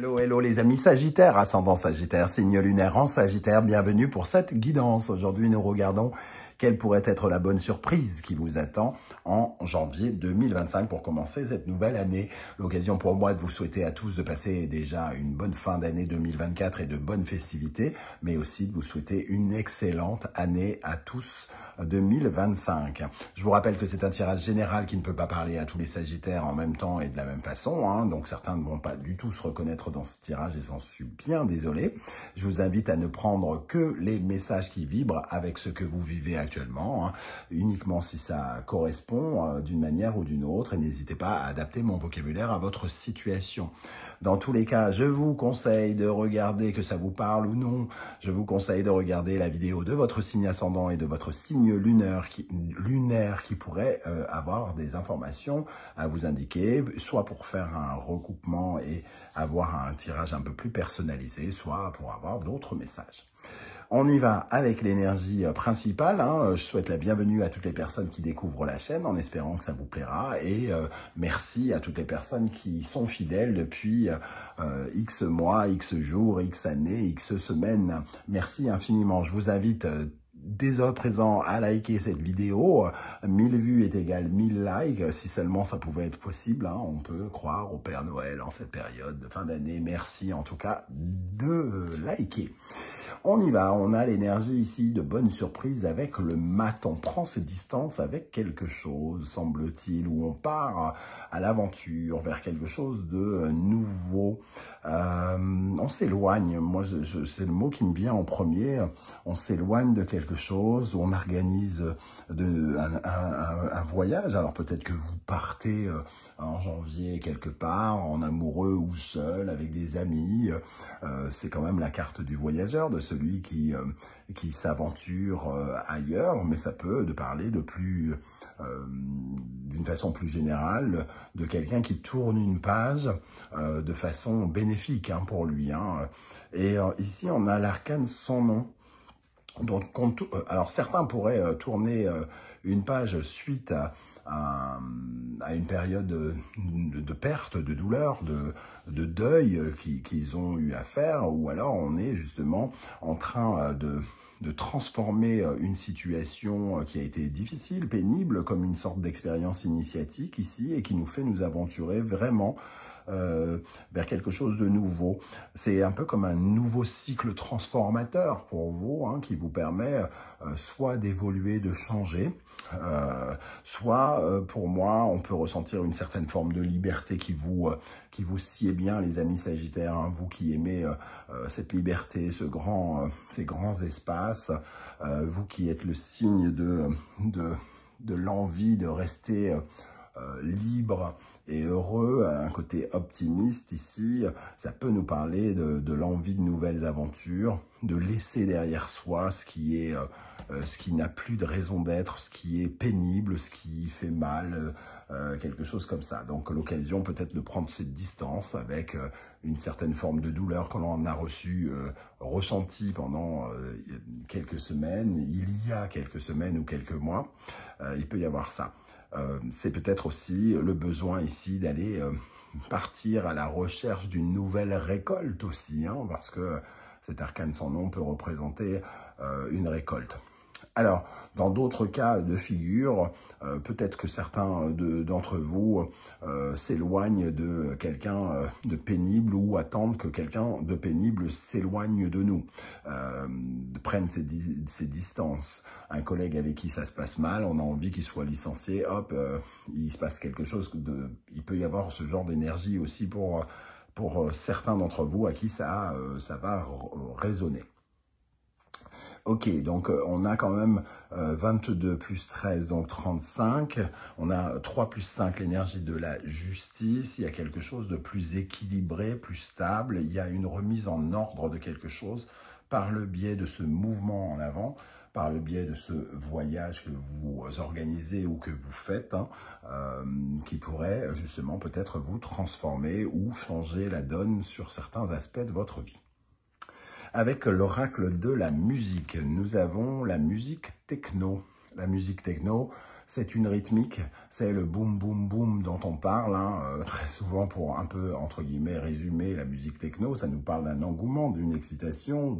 Hello, hello les amis Sagittaires, ascendant Sagittaire, signe lunaire en Sagittaire, bienvenue pour cette guidance. Aujourd'hui, nous regardons quelle pourrait être la bonne surprise qui vous attend en janvier 2025 pour commencer cette nouvelle année. L'occasion pour moi de vous souhaiter à tous de passer déjà une bonne fin d'année 2024 et de bonnes festivités, mais aussi de vous souhaiter une excellente année à tous 2025. Je vous rappelle que c'est un tirage général qui ne peut pas parler à tous les Sagittaires en même temps et de la même façon, hein, donc certains ne vont pas du tout se reconnaître dans ce tirage et j'en suis bien désolé. Je vous invite à ne prendre que les messages qui vibrent avec ce que vous vivez actuellement, hein, uniquement si ça correspond d'une manière ou d'une autre, et n'hésitez pas à adapter mon vocabulaire à votre situation. Dans tous les cas, je vous conseille de regarder, que ça vous parle ou non, je vous conseille de regarder la vidéo de votre signe ascendant et de votre signe lunaire qui pourrait avoir des informations à vous indiquer, soit pour faire un recoupement et avoir un tirage un peu plus personnalisé, soit pour avoir d'autres messages. On y va avec l'énergie principale, hein. Je souhaite la bienvenue à toutes les personnes qui découvrent la chaîne en espérant que ça vous plaira et merci à toutes les personnes qui sont fidèles depuis X mois, X jours, X années, X semaines. Merci infiniment. Je vous invite dès à présent à liker cette vidéo. 1000 vues est égal 1000 likes. Si seulement ça pouvait être possible, hein, on peut croire au Père Noël en cette période de fin d'année. Merci en tout cas de liker. On y va, on a l'énergie ici de bonne surprise avec le mat. On prend ses distances avec quelque chose, semble-t-il, où on part à l'aventure, vers quelque chose de nouveau. On s'éloigne, moi c'est le mot qui me vient en premier, on s'éloigne de quelque chose, on organise un voyage. Alors peut-être que vous partez en janvier quelque part, en amoureux ou seul, avec des amis. C'est quand même la carte du voyageur, de celui qui s'aventure ailleurs, mais ça peut de parler de plus, d'une façon plus générale, de quelqu'un qui tourne une page de façon bénéfique hein, pour lui. Hein. Et ici, on a l'arcane sans nom. Donc, alors certains pourraient tourner une page suite à une période de perte, de douleur, de deuil qu'ils ont eu à faire, ou alors on est justement en train de transformer une situation qui a été difficile, pénible, comme une sorte d'expérience initiatique ici, et qui nous fait nous aventurer vraiment vers quelque chose de nouveau. C'est un peu comme un nouveau cycle transformateur pour vous, hein, qui vous permet soit d'évoluer, de changer, soit pour moi, on peut ressentir une certaine forme de liberté qui vous sied bien, les amis Sagittaires, hein, vous qui aimez cette liberté, ces grands espaces, vous qui êtes le signe de l'envie de rester libre et heureux, un côté optimiste ici, ça peut nous parler de l'envie de nouvelles aventures, de laisser derrière soi ce qui n'a plus de raison d'être, ce qui est pénible, ce qui fait mal, quelque chose comme ça. Donc l'occasion peut-être de prendre cette distance avec une certaine forme de douleur que l'on a ressentie pendant quelques semaines, il y a quelques semaines ou quelques mois, il peut y avoir ça. C'est peut-être aussi le besoin ici d'aller partir à la recherche d'une nouvelle récolte aussi, hein, parce que cet arcane sans nom peut représenter une récolte. Alors, dans d'autres cas de figure, peut-être que certains d'entre vous s'éloignent de quelqu'un de pénible ou attendent que quelqu'un de pénible s'éloigne de nous, prennent ses distances. Un collègue avec qui ça se passe mal, on a envie qu'il soit licencié, hop, il se passe quelque chose, il peut y avoir ce genre d'énergie aussi pour certains d'entre vous à qui ça va résonner. Ok, donc on a quand même 22 plus 13, donc 35. On a 3 plus 5, l'énergie de la justice. Il y a quelque chose de plus équilibré, plus stable. Il y a une remise en ordre de quelque chose par le biais de ce mouvement en avant, par le biais de ce voyage que vous organisez ou que vous faites, hein, qui pourrait justement peut-être vous transformer ou changer la donne sur certains aspects de votre vie. Avec l'oracle de la musique, nous avons la musique techno. La musique techno, c'est une rythmique, c'est le boum boum boum dont on parle, hein, très souvent pour un peu, entre guillemets, résumer la musique techno, ça nous parle d'un engouement, d'une excitation,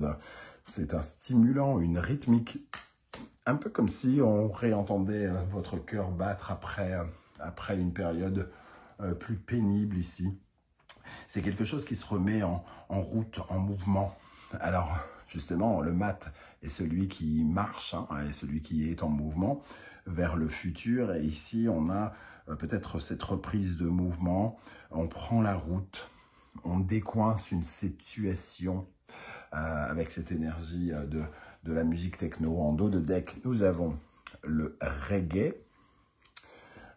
c'est un stimulant, une rythmique, un peu comme si on réentendait votre cœur battre après une période plus pénible ici. C'est quelque chose qui se remet en route, en mouvement. Alors, justement, le mat est celui qui marche, hein, est celui qui est en mouvement vers le futur. Et ici, on a peut-être cette reprise de mouvement. On prend la route, on décoince une situation avec cette énergie de la musique techno. En dos de deck, nous avons le reggae.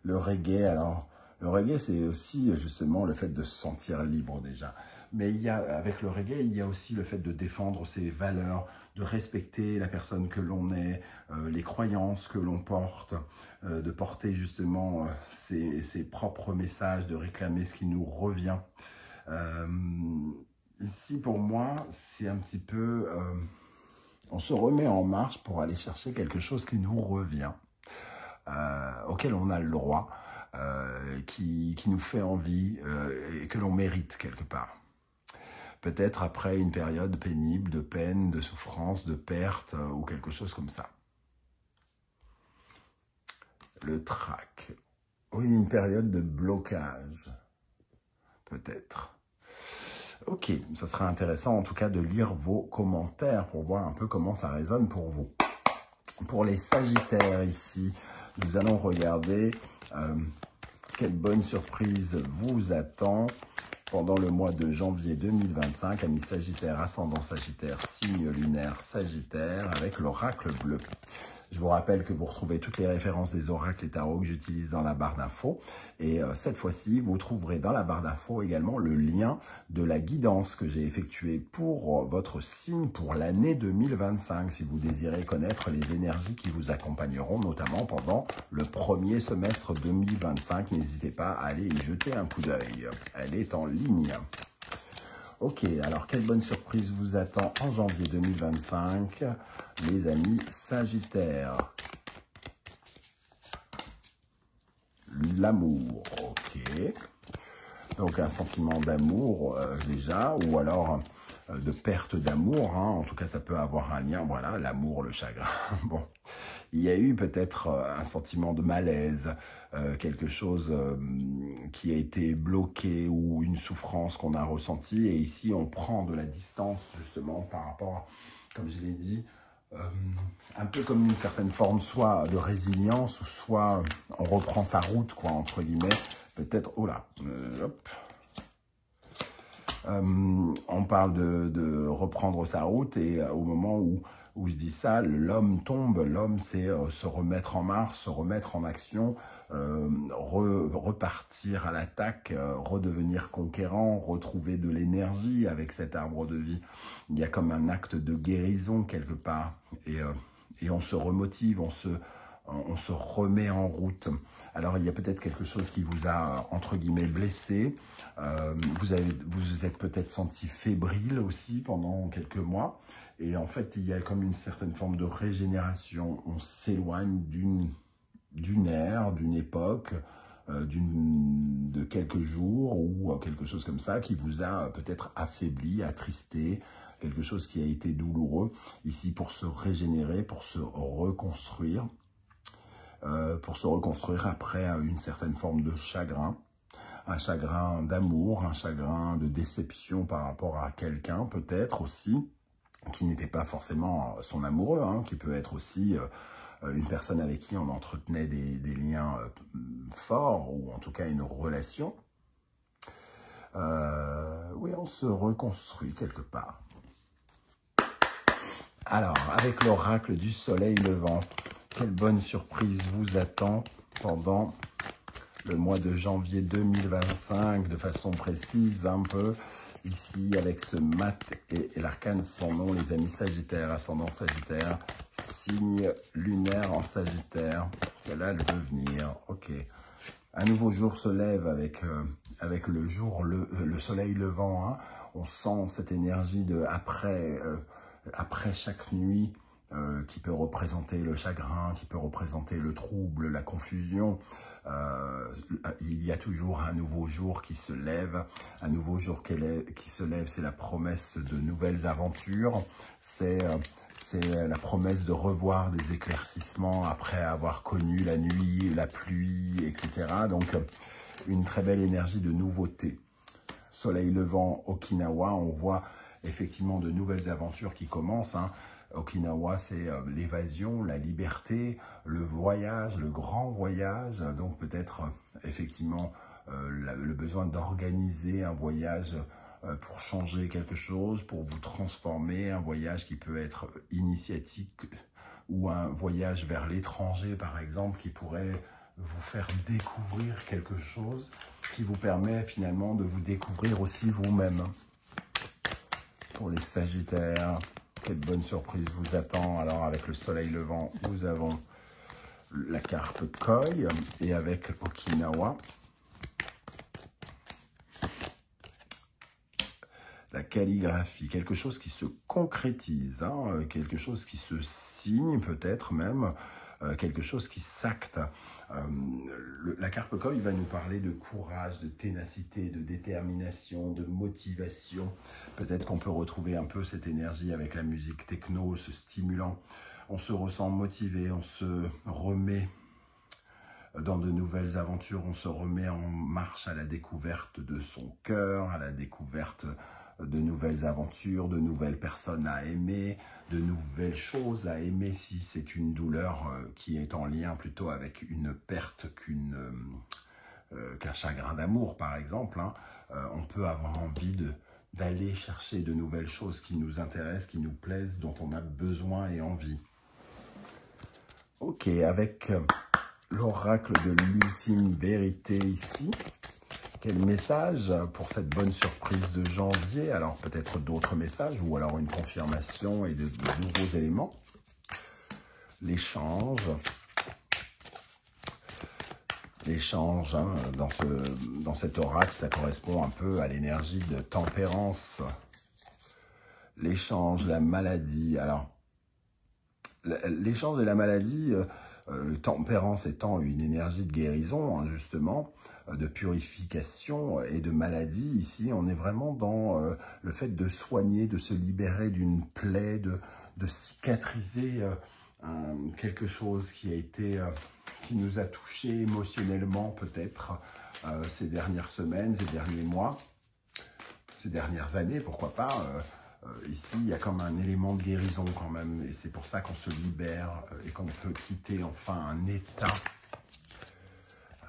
Le reggae, alors, le reggae, c'est aussi justement le fait de se sentir libre déjà. Mais avec le reggae, il y a aussi le fait de défendre ses valeurs, de respecter la personne que l'on est, les croyances que l'on porte, de porter justement ses propres messages, de réclamer ce qui nous revient. Ici, pour moi, c'est un petit peu... on se remet en marche pour aller chercher quelque chose qui nous revient, auquel on a le droit, qui nous fait envie et que l'on mérite quelque part. Peut-être après une période pénible, de peine, de souffrance, de perte ou quelque chose comme ça. Le trac. Oui, une période de blocage, peut-être. Ok, ça sera intéressant en tout cas de lire vos commentaires pour voir un peu comment ça résonne pour vous. Pour les Sagittaires ici, nous allons regarder quelle bonne surprise vous attend pendant le mois de janvier 2025. Amis Sagittaire, ascendant Sagittaire, signe lunaire Sagittaire avec l'oracle bleu. Je vous rappelle que vous retrouvez toutes les références des oracles et tarots que j'utilise dans la barre d'infos. Et cette fois-ci, vous trouverez dans la barre d'infos également le lien de la guidance que j'ai effectuée pour votre signe pour l'année 2025. Si vous désirez connaître les énergies qui vous accompagneront, notamment pendant le premier semestre 2025, n'hésitez pas à aller y jeter un coup d'œil. Elle est en ligne. Ok, alors quelle bonne surprise vous attend en janvier 2025, les amis Sagittaires. L'amour, ok. Donc un sentiment d'amour déjà, ou alors de perte d'amour, hein. En tout cas ça peut avoir un lien, voilà, l'amour, le chagrin. Bon, il y a eu peut-être un sentiment de malaise, quelque chose qui a été bloqué ou une souffrance qu'on a ressentie. Et ici, on prend de la distance justement par rapport, comme je l'ai dit, un peu comme une certaine forme soit de résilience, ou soit on reprend sa route, quoi, entre guillemets. Peut-être, oh là, hop. On parle de reprendre sa route et au moment où je dis ça, l'homme tombe. L'homme, c'est se remettre en marche, se remettre en action, repartir à l'attaque, redevenir conquérant, retrouver de l'énergie avec cet arbre de vie. Il y a comme un acte de guérison quelque part et on se remotive, on se remet en route. Alors, il y a peut-être quelque chose qui vous a, entre guillemets, blessé. Vous êtes peut-être senti fébrile aussi pendant quelques mois. Et en fait, il y a comme une certaine forme de régénération. On s'éloigne d'une ère, d'une époque, de quelques jours ou quelque chose comme ça qui vous a peut-être affaibli, attristé, quelque chose qui a été douloureux. Ici, pour se régénérer, pour se reconstruire après une certaine forme de chagrin. Un chagrin d'amour, un chagrin de déception par rapport à quelqu'un peut-être aussi, qui n'était pas forcément son amoureux, hein, qui peut être aussi une personne avec qui on entretenait des liens forts, ou en tout cas une relation. Oui, on se reconstruit quelque part. Alors, avec l'oracle du soleil levant, quelle bonne surprise vous attend pendant le mois de janvier 2025, de façon précise un peu, ici avec ce mat et l'arcane son nom, les amis Sagittaires, ascendant Sagittaire, signe lunaire en Sagittaire, celle-là elle veut venir, ok. Un nouveau jour se lève avec le jour, le soleil levant, hein. On sent cette énergie de après chaque nuit, qui peut représenter le chagrin, qui peut représenter le trouble, la confusion. Il y a toujours un nouveau jour qui se lève, un nouveau jour qui se lève, c'est la promesse de nouvelles aventures, c'est la promesse de revoir des éclaircissements après avoir connu la nuit, la pluie, etc. Donc, une très belle énergie de nouveauté. Soleil levant, Okinawa, on voit effectivement de nouvelles aventures qui commencent, hein. Okinawa, c'est l'évasion, la liberté, le voyage, le grand voyage. Donc peut-être effectivement le besoin d'organiser un voyage pour changer quelque chose, pour vous transformer, un voyage qui peut être initiatique ou un voyage vers l'étranger par exemple qui pourrait vous faire découvrir quelque chose qui vous permet finalement de vous découvrir aussi vous-même. Pour les Sagittaires, quelle bonne surprise vous attend. Alors avec le soleil levant, nous avons la carpe Koi et avec Okinawa, la calligraphie, quelque chose qui se concrétise, hein, quelque chose qui se signe peut-être même, quelque chose qui s'acte. La carpe Koi va nous parler de courage, de ténacité, de détermination, de motivation. Peut-être qu'on peut retrouver un peu cette énergie avec la musique techno, ce stimulant. On se ressent motivé, on se remet dans de nouvelles aventures, on se remet en marche à la découverte de son cœur, à la découverte de nouvelles aventures, de nouvelles personnes à aimer, de nouvelles choses à aimer si c'est une douleur qui est en lien plutôt avec une perte qu'un chagrin d'amour par exemple, hein. On peut avoir envie d'aller chercher de nouvelles choses qui nous intéressent, qui nous plaisent, dont on a besoin et envie. Ok, avec l'oracle de l'ultime vérité ici. Quel message pour cette bonne surprise de janvier? Alors peut-être d'autres messages ou alors une confirmation et de nouveaux éléments. L'échange. L'échange, hein, dans cet oracle, ça correspond un peu à l'énergie de tempérance. L'échange, la maladie. Alors, l'échange et la maladie, tempérance étant une énergie de guérison, hein, justement, de purification et de maladie. Ici, on est vraiment dans le fait de soigner, de se libérer d'une plaie, de cicatriser quelque chose qui a été, qui nous a touchés émotionnellement peut-être ces dernières semaines, ces derniers mois, ces dernières années, pourquoi pas. Ici, il y a comme un élément de guérison quand même, et c'est pour ça qu'on se libère et qu'on peut quitter enfin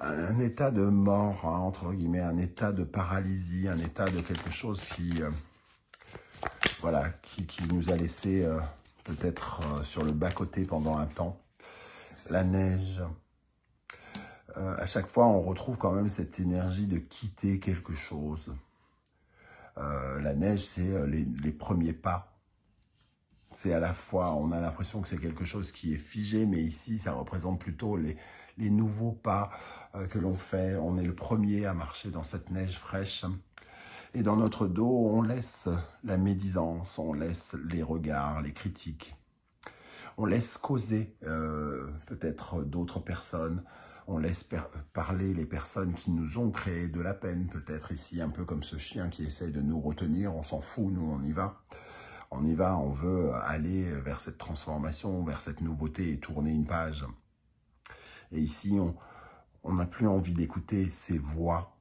un état de mort, hein, entre guillemets, un état de paralysie, un état de quelque chose qui, voilà, qui nous a laissé peut-être sur le bas-côté pendant un temps. La neige, à chaque fois, on retrouve quand même cette énergie de quitter quelque chose. La neige, c'est les premiers pas. C'est à la fois, on a l'impression que c'est quelque chose qui est figé, mais ici, ça représente plutôt les nouveaux pas que l'on fait. On est le premier à marcher dans cette neige fraîche. Et dans notre dos, on laisse la médisance, on laisse les regards, les critiques. On laisse causer peut-être d'autres personnes. On laisse parler les personnes qui nous ont créé de la peine, peut-être ici, un peu comme ce chien qui essaie de nous retenir. On s'en fout, nous, on y va. On y va, on veut aller vers cette transformation, vers cette nouveauté et tourner une page. Et ici, on n'a plus envie d'écouter ces voix.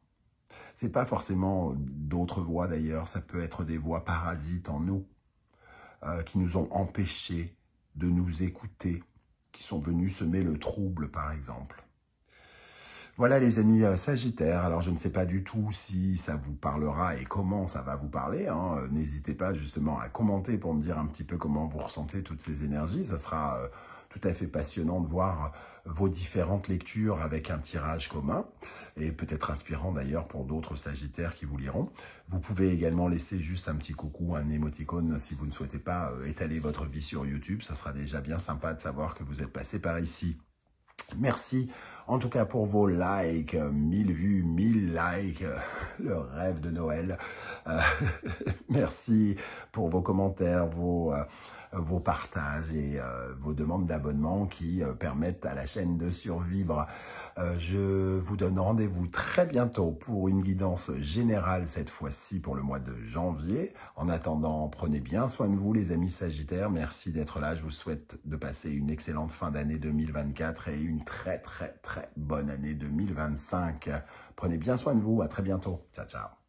C'est pas forcément d'autres voix d'ailleurs, ça peut être des voix parasites en nous, qui nous ont empêchés de nous écouter, qui sont venus semer le trouble par exemple. Voilà les amis Sagittaires, alors je ne sais pas du tout si ça vous parlera et comment ça va vous parler, hein. N'hésitez pas justement à commenter pour me dire un petit peu comment vous ressentez toutes ces énergies, ça sera tout à fait passionnant de voir vos différentes lectures avec un tirage commun et peut-être inspirant d'ailleurs pour d'autres Sagittaires qui vous liront. Vous pouvez également laisser juste un petit coucou, un émoticône si vous ne souhaitez pas étaler votre vie sur YouTube, ça sera déjà bien sympa de savoir que vous êtes passé par ici. Merci en tout cas pour vos likes, 1000 vues, 1000 likes, le rêve de Noël. Merci pour vos commentaires, vos partages et vos demandes d'abonnement qui permettent à la chaîne de survivre. Je vous donne rendez-vous très bientôt pour une guidance générale, cette fois-ci pour le mois de janvier. En attendant, prenez bien soin de vous les amis Sagittaires. Merci d'être là. Je vous souhaite de passer une excellente fin d'année 2024 et une très bonne année 2025. Prenez bien soin de vous. À très bientôt. Ciao, ciao.